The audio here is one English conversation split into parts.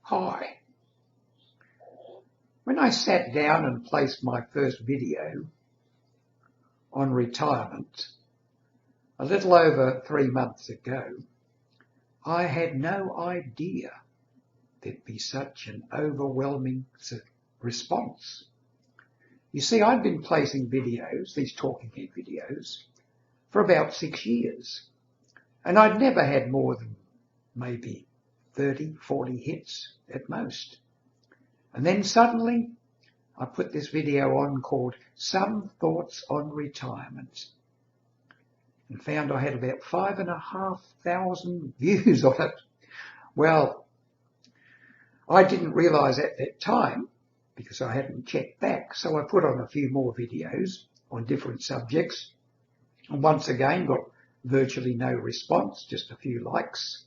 Hi. When I sat down and placed my first video on retirement a little over 3 months ago, I had no idea there'd be such an overwhelming response. You see, I've been placing videos, these talking head videos, for about 6 years, and I'd never had more than maybe 30, 40 hits at most. And then suddenly I put this video on called Some Thoughts on Retirement and found I had about 5,500 views on it. Well, I didn't realise at that time because I hadn't checked back, so I put on a few more videos on different subjects and once again got virtually no response, just a few likes.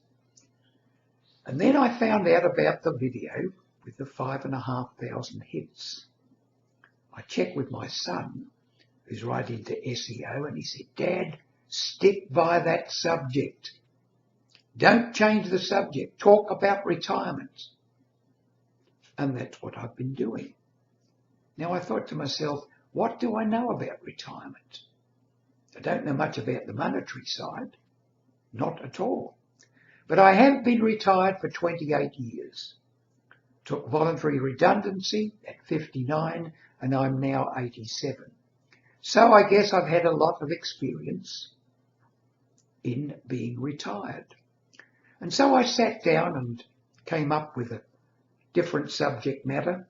And then I found out about the video with the 5,500 hits. I checked with my son, who's right into SEO, and he said, "Dad, stick by that subject. Don't change the subject. Talk about retirement." And that's what I've been doing. Now I thought to myself, what do I know about retirement? I don't know much about the monetary side, not at all. But I have been retired for 28 years. Took voluntary redundancy at 59 and I'm now 87. So I guess I've had a lot of experience in being retired. And so I sat down and came up with a different subject matter,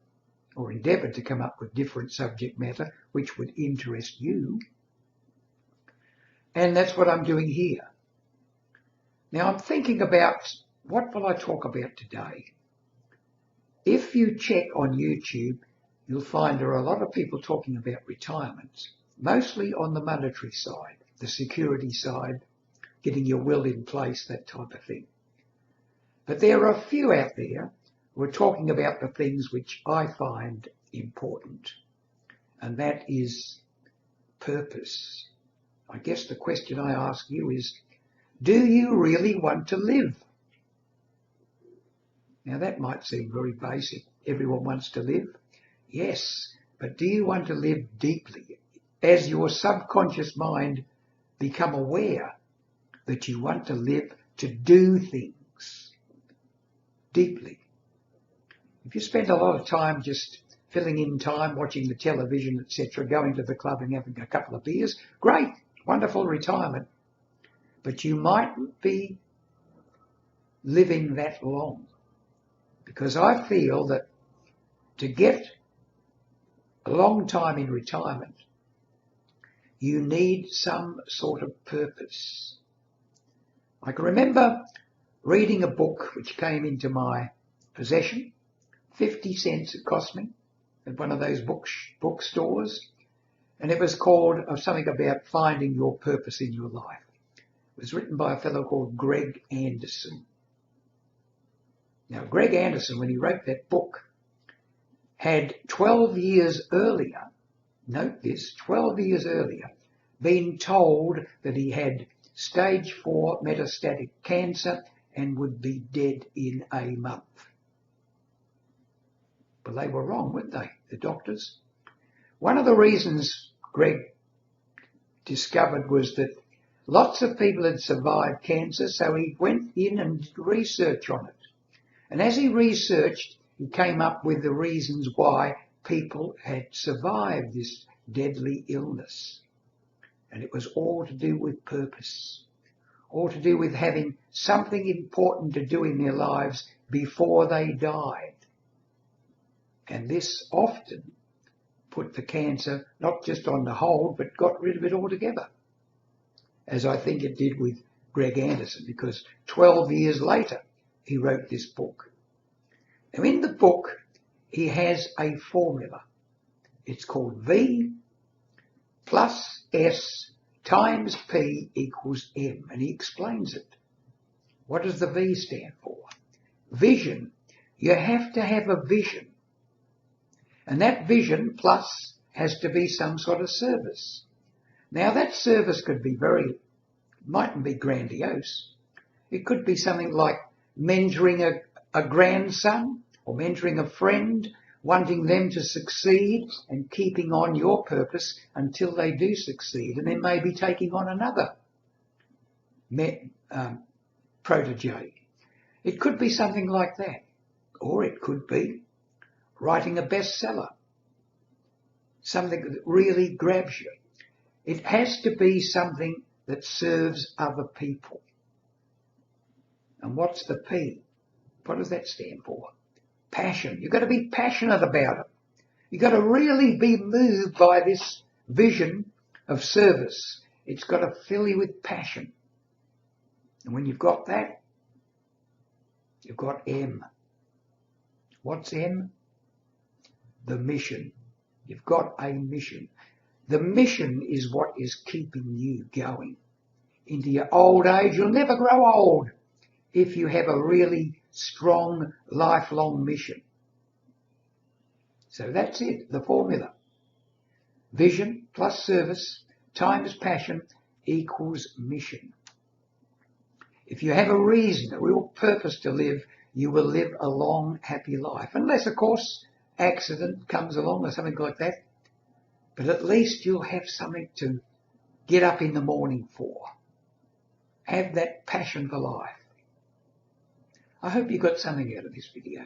or endeavoured to come up with different subject matter which would interest you. And that's what I'm doing here. Now I'm thinking about what will I talk about today. If you check on YouTube, you'll find there are a lot of people talking about retirement, mostly on the monetary side, the security side, getting your will in place, that type of thing. But there are a few out there who are talking about the things which I find important, and that is purpose. I guess the question I ask you is, do you really want to live? Now that might seem very basic. Everyone wants to live. Yes, but do you want to live deeply? As your subconscious mind become aware that you want to live to do things deeply. If you spend a lot of time just filling in time, watching the television, etc., going to the club and having a couple of beers, great, wonderful retirement. But you mightn't be living that long. Because I feel that to get a long time in retirement, you need some sort of purpose. I can remember reading a book which came into my possession, 50 cents it cost me, at one of those bookstores, and it was called something about finding your purpose in your life. It was written by a fellow called Greg Anderson. Now, Greg Anderson, when he wrote that book, had 12 years earlier, note this, 12 years earlier, been told that he had stage 4 metastatic cancer and would be dead in a month. But they were wrong, weren't they, the doctors? One of the reasons Greg discovered was that lots of people had survived cancer, so he went in and did research on it. And as he researched, he came up with the reasons why people had survived this deadly illness. And it was all to do with purpose, all to do with having something important to do in their lives before they died. And this often put the cancer not just on the hold, but got rid of it altogether, as I think it did with Greg Anderson, because 12 years later, he wrote this book. Now in the book, he has a formula. It's called V plus S times P equals M, and he explains it. What does the V stand for? Vision. You have to have a vision. And that vision plus has to be some sort of service. Now that service could be mightn't be grandiose. It could be something like mentoring a grandson or mentoring a friend, wanting them to succeed and keeping on your purpose until they do succeed, and then maybe taking on another protege. It could be something like that. Or it could be writing a bestseller, something that really grabs you. It has to be something that serves other people. And what's the P? What does that stand for? Passion. You've got to be passionate about it. You've got to really be moved by this vision of service. It's got to fill you with passion. And when you've got that, you've got M. What's M? The mission. You've got a mission. The mission is what is keeping you going into your old age. You'll never grow old if you have a really strong, lifelong mission. So that's it, the formula. Vision plus service times passion equals mission. If you have a reason, a real purpose to live, you will live a long, happy life. Unless, of course, accident comes along or something like that. But at least you'll have something to get up in the morning for. Have that passion for life. I hope you got something out of this video.